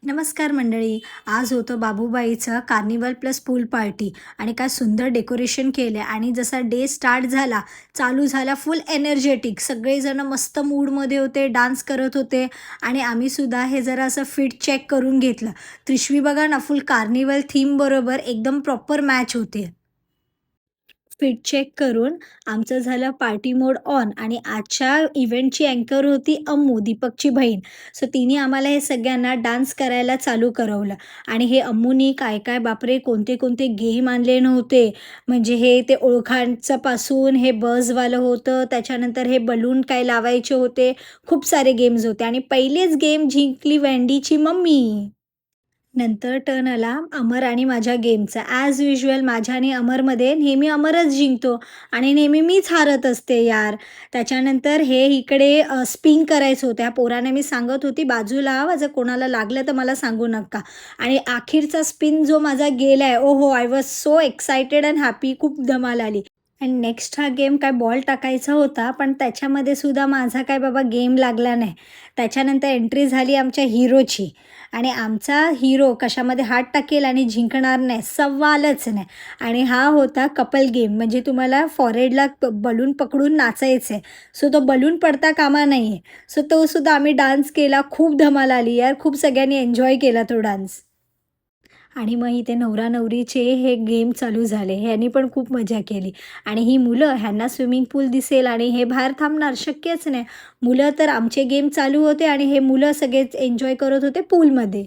नमस्कार मंडळी. आज होतं बाबूबाईचं कार्निवल प्लस पूल पार्टी आणि काय सुंदर डेकोरेशन केलं आणि जसा डे स्टार्ट झाला, चालू झाला फुल एनर्जेटिक. सगळेजण मस्त मूडमध्ये होते, डान्स करत होते आणि आम्हीसुद्धा हे जरा असं फिट चेक करून घेतलं. त्रिशवी बघा ना, फुल कार्निवल थीमबरोबर एकदम प्रॉपर मॅच होते. फिट चेक करून आमचं झालं पार्टी मोड ऑन आणि आजच्या इव्हेंटची अँकर होती अम्मू, दीपकची बहीण. सो तिने आम्हाला हे सगळ्यांना डान्स करायला चालू करवलं आणि हे अम्मूनी काय-काय बापरे! कोणते-कोणते गेम आणले नव्हते. म्हणजे हे ते ओळखांचं पासून हे बझवालं होतं, त्याच्यानंतर हे बलून काय लावायचे होते. खूप सारे गेम्स होते आणि पहिलेच गेम जिंकली वेंडीची मम्मी. नंतर टर्न आला अमर आणि माझ्या गेमचा. ॲज युजुअल माझ्या आणि अमरमध्ये नेहमी अमरच जिंकतो आणि नेहमी मीच हारत असते यार. त्याच्यानंतर हे इकडे स्पिन करायचं होतं. ह्या पोराने मी सांगत होती, "बाजूला व्हा, जर कोणाला लागलं तर मला सांगू नका." आणि अखेरचा स्पिन जो माझा गेलाय, ओहो! I was so excited and happy. खूप धमाल आली. आणि नेक्स्ट हा गेम काय बॉल टाकायचा होता, पण त्याच्यामध्ये सुद्धा माझा काय बाबा गेम लागला नाही. त्याच्यानंतर एंट्री झाली आमच्या हिरोची आणि आमचा हिरो कशामध्ये हात टाकेल आणि जिंकणार नाही, सवालच नाही. आणि हा होता कपल गेम. म्हणजे तुम्हाला फॉरहेडला बलून पकडून नाचायचं आहे. सो तो बलून पडता कामा नये. सो तो सुद्धा आम्ही डान्स केला. खूप धमाल आली यार. खूप सगळ्यांनी एन्जॉय केला तो डान्स. आणि मग इथे नवरा-नवरीचे हे गेम चालू झाले. ह्यांनी पण खूप मजा केली आणि ही मुलं ह्यांना स्विमिंग पूल दिसेल आणि हे बाहेर थांबणार शक्यच नाही. मुलं तर आमचे गेम चालू होते आणि हे मुलं सगळेच एन्जॉय करत होते पूलमध्ये.